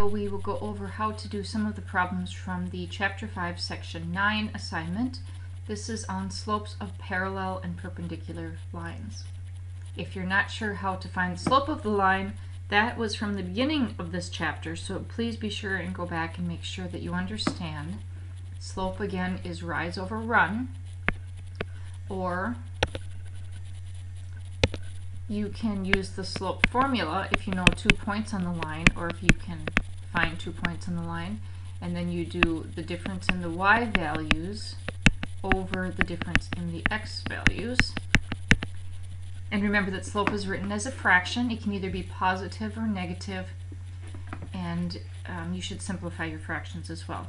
We will go over how to do some of the problems from the Chapter 5, Section 9 assignment. This is on slopes of parallel and perpendicular lines. If you're not sure how to find the slope of the line, that was from the beginning of this chapter, so please be sure and go back and make sure that you understand. Slope, again, is rise over run, or you can use the slope formula if you know 2 points on the line, or if you can find 2 points on the line, and then you do the difference in the y values over the difference in the x values. And remember that slope is written as a fraction. It can either be positive or negative, and you should simplify your fractions as well.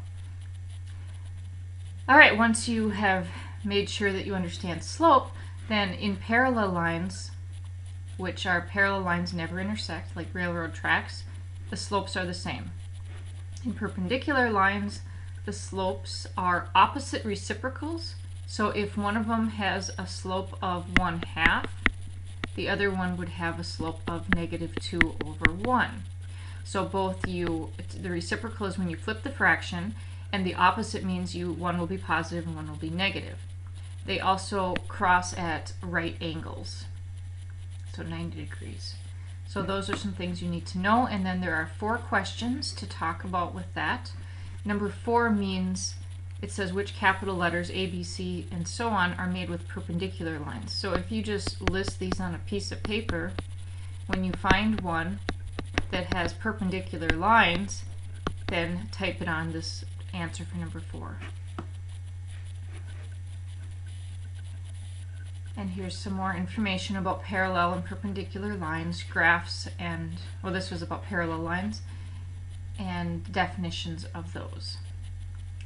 Alright, once you have made sure that you understand slope, then in parallel lines, which are parallel lines never intersect, like railroad tracks, the slopes are the same. In perpendicular lines, the slopes are opposite reciprocals. So if one of them has a slope of 1/2, the other one would have a slope of -2/1. So both the reciprocal is when you flip the fraction, and the opposite means one will be positive and one will be negative. They also cross at right angles, so 90 degrees. So those are some things you need to know, and then there are 4 questions to talk about with that. Number 4 means, it says which capital letters A, B, C, and so on are made with perpendicular lines. So if you just list these on a piece of paper, when you find one that has perpendicular lines, then type it on this answer for number 4. And here's some more information about parallel and perpendicular lines, graphs, and, well, this was about parallel lines, and definitions of those.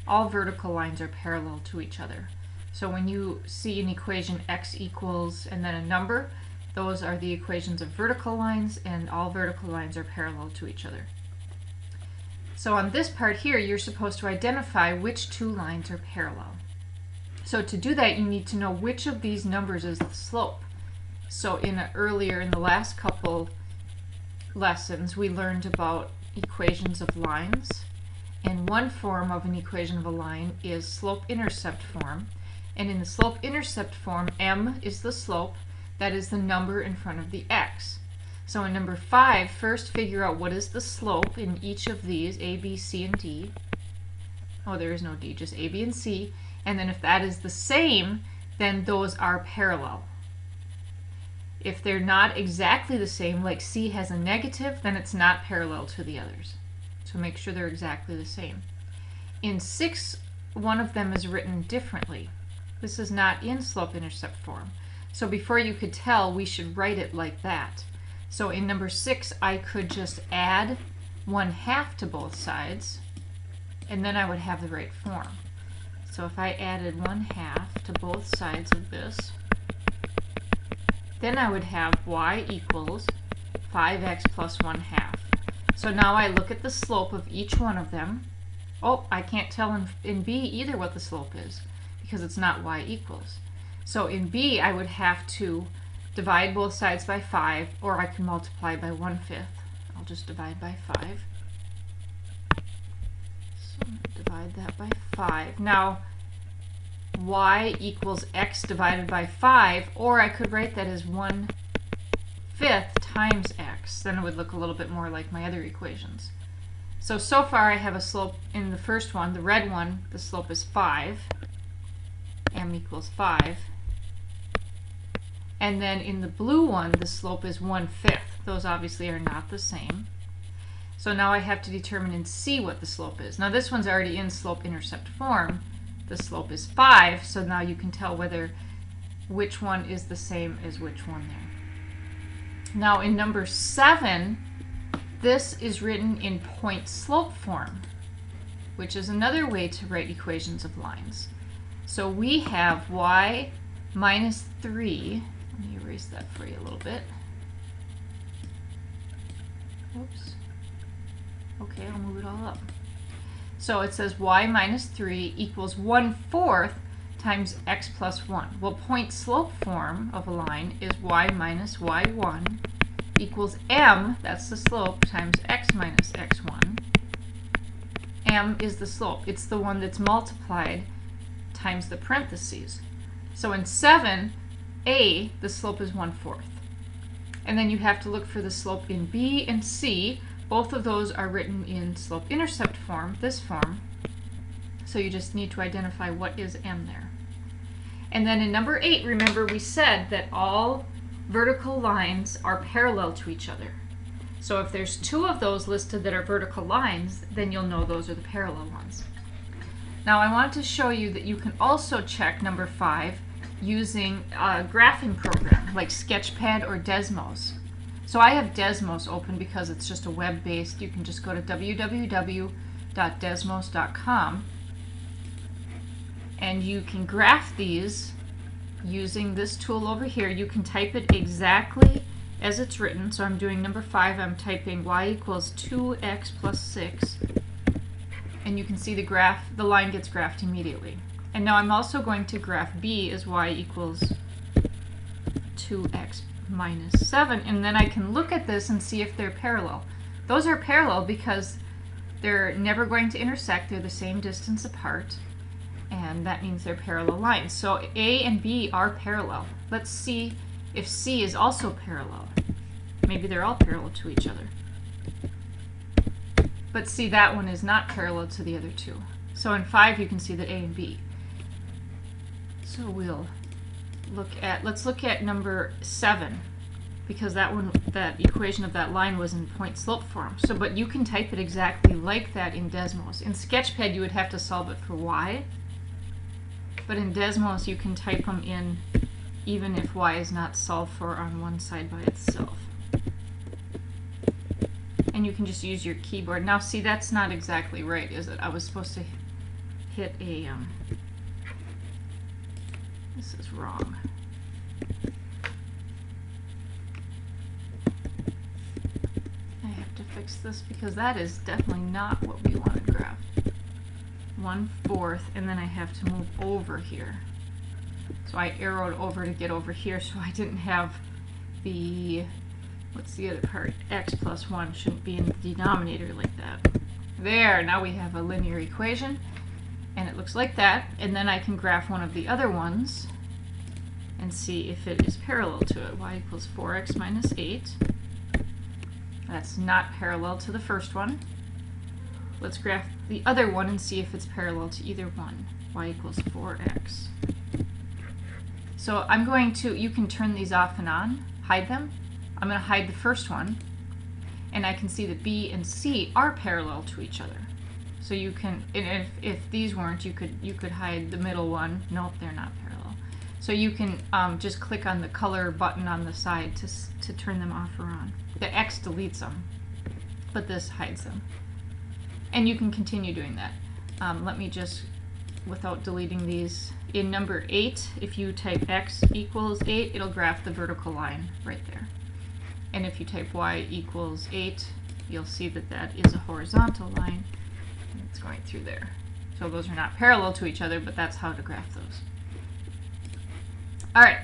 All vertical lines are parallel to each other. So when you see an equation x equals and then a number, those are the equations of vertical lines, and all vertical lines are parallel to each other. So on this part here, you're supposed to identify which 2 lines are parallel. So to do that, you need to know which of these numbers is the slope. So in the last couple lessons, we learned about equations of lines. And one form of an equation of a line is slope-intercept form. And in the slope-intercept form, m is the slope, that is the number in front of the x. So in number 5, first figure out what is the slope in each of these, a, b, c, and d. Oh, there is no d, just a, b, and c. And then if that is the same, then those are parallel. If they're not exactly the same, like c has a negative, then it's not parallel to the others. So make sure they're exactly the same. In 6, one of them is written differently. This is not in slope-intercept form. So before you could tell, we should write it like that. So in number 6, I could just add 1/2 to both sides, and then I would have the right form. So if I added 1/2 to both sides of this, then I would have y equals 5x plus 1/2. So now I look at the slope of each one of them. Oh, I can't tell in B either what the slope is, because it's not y equals. So in B, I would have to divide both sides by 5, or I can multiply by 1/5. I'll just divide by 5. Divide that by 5. Now, y equals x divided by 5, or I could write that as 1/5 times x. Then it would look a little bit more like my other equations. So far I have a slope in the first one, the red one, the slope is 5. M equals 5. And then in the blue one, the slope is 1/5. Those obviously are not the same. So now I have to determine in C what the slope is. Now this one's already in slope-intercept form. The slope is 5, so now you can tell which one is the same as which one there. Now in number 7, this is written in point-slope form, which is another way to write equations of lines. So we have y minus 3. Let me erase that for you a little bit. Oops. Okay, I'll move it all up. So it says y minus 3 equals 1/4 times x plus 1. Well, point slope form of a line is y minus y1 equals m, that's the slope, times x minus x1. m is the slope. It's the one that's multiplied times the parentheses. So in 7a, the slope is 1/4. And then you have to look for the slope in b and c. Both of those are written in slope-intercept form, this form. So you just need to identify what is m there. And then in number 8, remember we said that all vertical lines are parallel to each other. So if there's 2 of those listed that are vertical lines, then you'll know those are the parallel ones. Now I want to show you that you can also check number 5 using a graphing program like Sketchpad or Desmos. So I have Desmos open because it's just a web-based. You can just go to www.desmos.com and you can graph these using this tool over here. You can type it exactly as it's written. So I'm doing number 5. I'm typing y equals 2x plus 6. And you can see the line gets graphed immediately. And now I'm also going to graph b as y equals 2x minus 7. And then I can look at this and see if they're parallel. Those are parallel because they're never going to intersect. They're the same distance apart. And that means they're parallel lines. So A and B are parallel. Let's see if C is also parallel. Maybe they're all parallel to each other. But see, that one is not parallel to the other 2. So in 5 you can see that A and B. So we'll let's look at number 7, because that equation of that line was in point slope form. So, but you can type it exactly like that in Desmos. In Sketchpad you would have to solve it for y. But in Desmos you can type them in even if y is not solved for on one side by itself. And you can just use your keyboard. Now see, that's not exactly right, is it? I was supposed to hit a, this is wrong. I have to fix this because that is definitely not what we want to graph. 1/4, and then I have to move over here. So I arrowed over to get over here, so I didn't have the, what's the other part? X plus 1 shouldn't be in the denominator like that. There, now we have a linear equation, and it looks like that. And then I can graph one of the other ones and see if it is parallel to it. Y equals 4x minus 8. That's not parallel to the first one. Let's graph the other one and see if it's parallel to either one. Y equals 4x. So I'm going to, you can turn these off and on, hide them. I'm going to hide the first one, and I can see that B and C are parallel to each other. So you can, and if these weren't, you could hide the middle one. Nope, they're not parallel. So you can just click on the color button on the side to turn them off or on. The X deletes them, but this hides them. And you can continue doing that. Let me just, without deleting these, in number 8, if you type x equals 8, it'll graph the vertical line right there. And if you type y equals 8, you'll see that that is a horizontal line, and it's going through there. So those are not parallel to each other, but that's how to graph those. All right.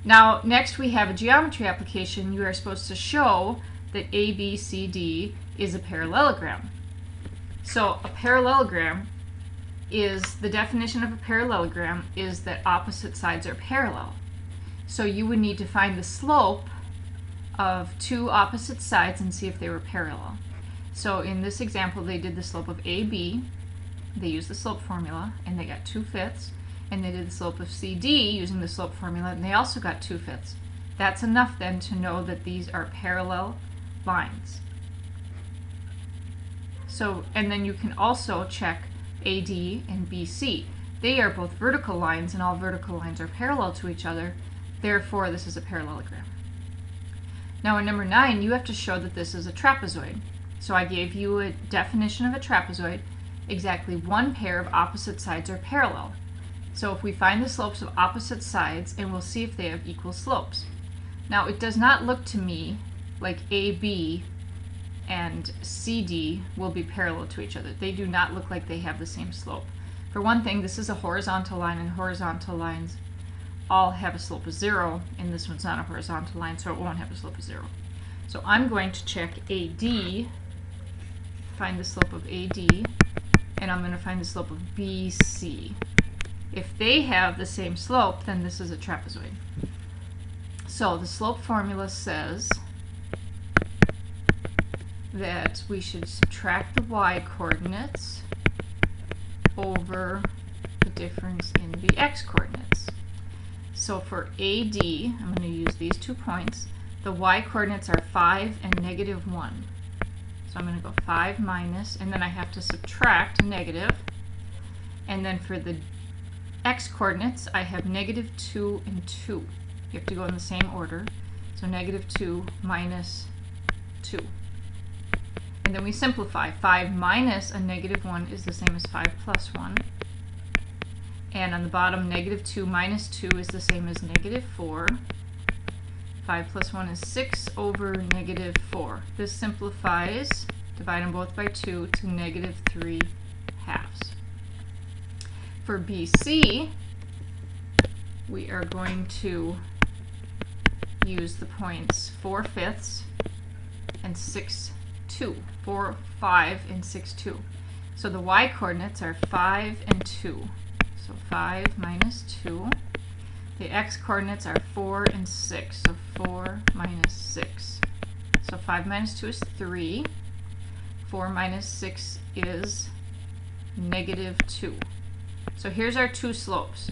Now, next we have a geometry application. You are supposed to show that ABCD is a parallelogram. So a parallelogram is, the definition of a parallelogram is that opposite sides are parallel. So you would need to find the slope of 2 opposite sides and see if they were parallel. So in this example, they did the slope of AB. They used the slope formula, and they got 2/5. And they did the slope of CD using the slope formula, and they also got 2/5. That's enough then to know that these are parallel lines. So, and then you can also check AD and BC. They are both vertical lines, and all vertical lines are parallel to each other. Therefore, this is a parallelogram. Now in number 9, you have to show that this is a trapezoid. So I gave you a definition of a trapezoid. Exactly one pair of opposite sides are parallel. So if we find the slopes of opposite sides, and we'll see if they have equal slopes. Now it does not look to me like AB and CD will be parallel to each other. They do not look like they have the same slope. For one thing, this is a horizontal line, and horizontal lines all have a slope of 0, and this one's not a horizontal line, so it won't have a slope of 0. So I'm going to check AD, find the slope of AD, and I'm going to find the slope of BC. If they have the same slope, then this is a trapezoid. So the slope formula says that we should subtract the y-coordinates over the difference in the x-coordinates. So for AD, I'm going to use these 2 points. The y-coordinates are 5 and -1. So I'm going to go 5 minus, and then I have to subtract negative. And then for the x-coordinates, I have -2 and 2. You have to go in the same order. So -2 minus 2. And then we simplify. 5 minus a -1 is the same as 5 plus 1. And on the bottom, -2 minus 2 is the same as -4. 5 plus 1 is 6 over -4. This simplifies, divide them both by 2, to -3 halves. For BC, we are going to use the points 4/5 and 6/2. 4, 5, and 6/2. So the y-coordinates are 5 and 2. So 5 minus 2. The x-coordinates are 4 and 6. So 4 minus 6. So 5 minus 2 is 3. 4 minus 6 is -2. So here's our 2 slopes.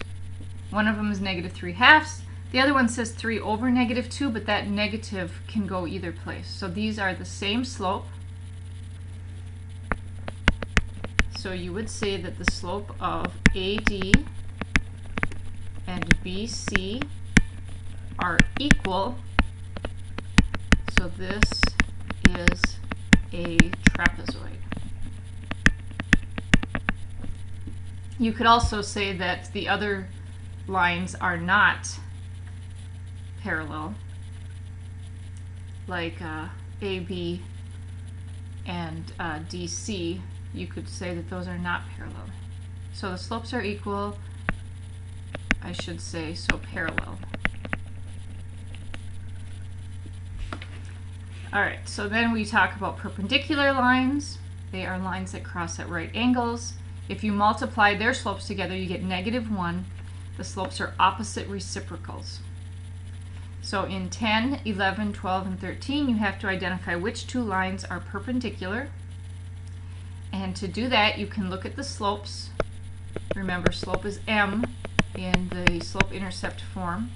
One of them is -3 halves. The other one says 3 over -2, but that negative can go either place. So these are the same slope. So you would say that the slope of AD and BC are equal. So this is a trapezoid. You could also say that the other lines are not parallel, like AB and DC. You could say that those are not parallel. So the slopes are equal, I should say, so parallel. Alright, so then we talk about perpendicular lines. They are lines that cross at right angles. If you multiply their slopes together, you get -1. The slopes are opposite reciprocals. So in 10, 11, 12, and 13, you have to identify which 2 lines are perpendicular. And to do that, you can look at the slopes. Remember, slope is m in the slope-intercept form.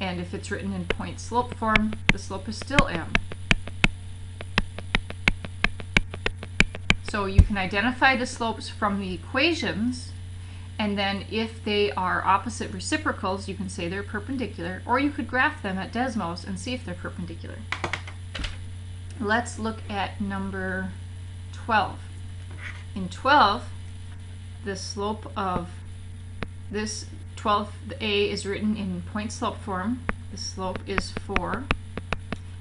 And if it's written in point-slope form, the slope is still m. So you can identify the slopes from the equations, and then if they are opposite reciprocals, you can say they're perpendicular, or you could graph them at Desmos and see if they're perpendicular. Let's look at number 12. In 12, the slope of this 12a is written in point-slope form. The slope is 4.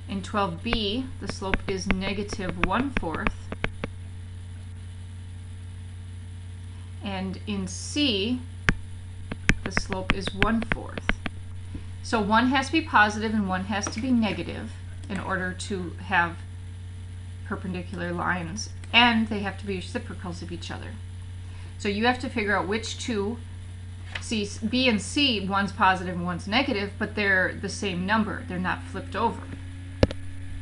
In 12b, the slope is -1/4. And in C, the slope is 1/4. So one has to be positive and one has to be negative in order to have perpendicular lines, and they have to be reciprocals of each other. So you have to figure out which 2, B and C, one's positive and one's negative, but they're the same number. They're not flipped over.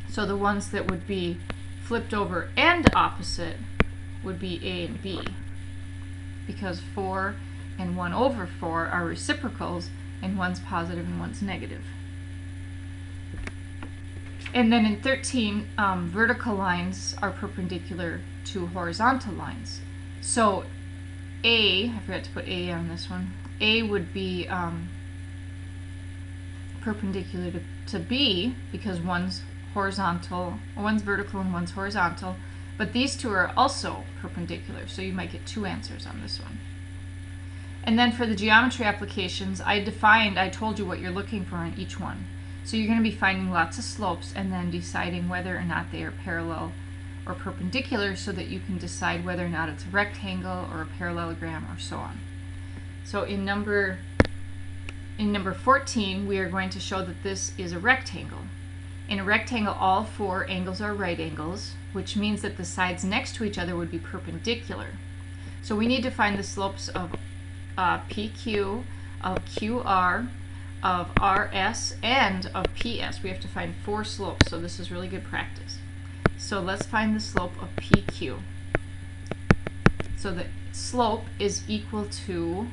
So the ones that would be flipped over and opposite would be A and B, because 4 and 1/4 are reciprocals, and one's positive and one's negative. And then in 13, vertical lines are perpendicular to horizontal lines. So A, I forgot to put A on this one, A would be perpendicular to B, because one's horizontal, one's vertical and one's horizontal, but these 2 are also perpendicular, so you might get 2 answers on this one. And then for the geometry applications, I told you what you're looking for on each one. So you're going to be finding lots of slopes and then deciding whether or not they are parallel or perpendicular, so that you can decide whether or not it's a rectangle or a parallelogram or so on. So in number 14, we are going to show that this is a rectangle. In a rectangle, all four angles are right angles, which means that the sides next to each other would be perpendicular. So we need to find the slopes of PQ, of QR, of RS, and of PS. We have to find four slopes, so this is really good practice. So let's find the slope of PQ. So the slope is equal to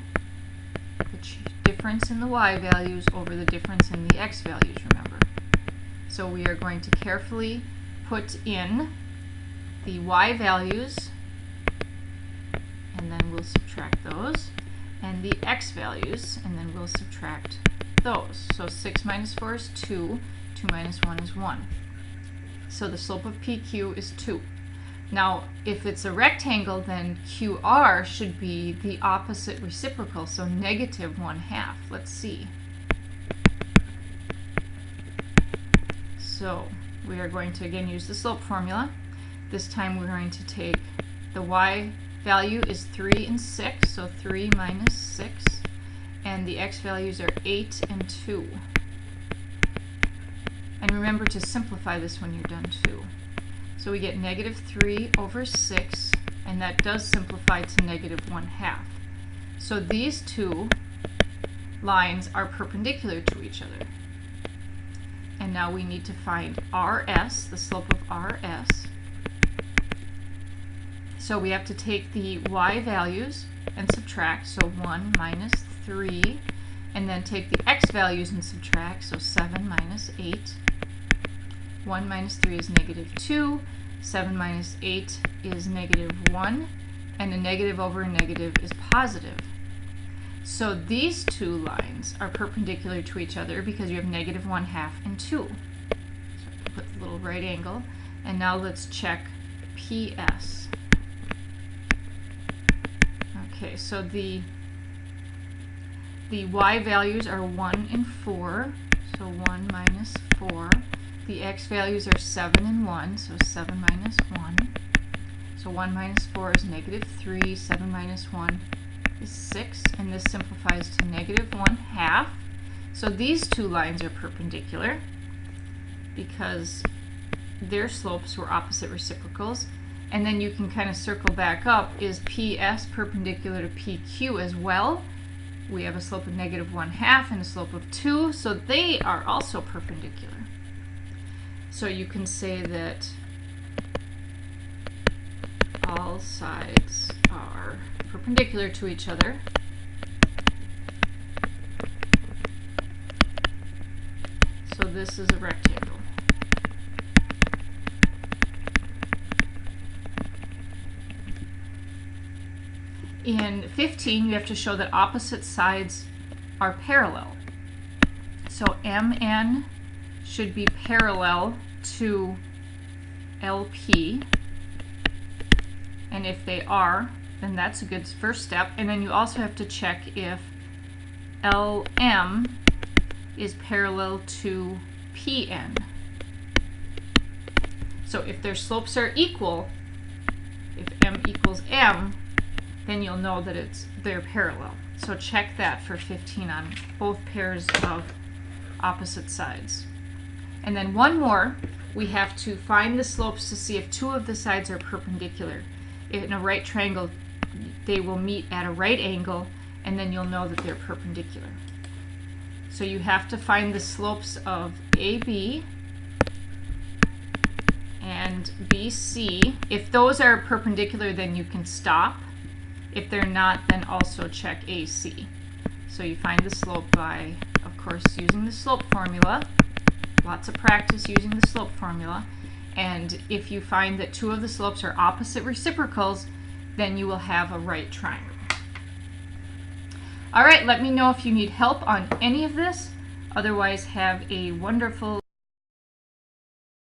the difference in the y values over the difference in the x values, remember. So we are going to carefully put in the y values, and then we'll subtract those, and the x values, and then we'll subtract those. So 6 minus 4 is 2, 2 minus 1 is 1. So the slope of PQ is 2. Now, if it's a rectangle, then QR should be the opposite reciprocal, so negative 1/2. Let's see. So we are going to again use the slope formula. This time we're going to take the y value is 3 and 6, so 3 minus 6, and the x values are 8 and 2. And remember to simplify this when you're done too. So we get negative 3 over 6, and that does simplify to negative 1/2. So these two lines are perpendicular to each other. And now we need to find RS, the slope of RS. So we have to take the y values and subtract, so 1 minus 3, and then take the x values and subtract, so 7 minus 8. 1 minus 3 is negative 2, 7 minus 8 is negative 1, and a negative over a negative is positive. So these two lines are perpendicular to each other because you have negative 1/2 and 2. So I can put the little right angle, and now let's check PS. Okay, so the y values are 1 and 4, so 1 minus 4. The x values are 7 and 1, so 7 minus 1. So 1 minus 4 is negative 3, 7 minus 1 is 6, and this simplifies to negative 1/2. So these two lines are perpendicular because their slopes were opposite reciprocals. And then you can kind of circle back up. Is PS perpendicular to PQ as well? We have a slope of negative 1/2 and a slope of 2, so they are also perpendicular. So you can say that all sides are perpendicular to each other. So this is a rectangle. In 15, you have to show that opposite sides are parallel. So MN should be parallel to LP, and if they are, then that's a good first step. And then you also have to check if LM is parallel to PN. So if their slopes are equal, if M equals M, then you'll know that they're parallel. So check that for 15 on both pairs of opposite sides. And then one more, we have to find the slopes to see if two of the sides are perpendicular. In a right triangle, they will meet at a right angle, and then you'll know that they're perpendicular. So you have to find the slopes of AB and BC. If those are perpendicular, then you can stop. If they're not, then also check AC. So you find the slope by, of course, using the slope formula. Lots of practice using the slope formula. And if you find that two of the slopes are opposite reciprocals, then you will have a right triangle. All right, let me know if you need help on any of this. Otherwise, have a wonderful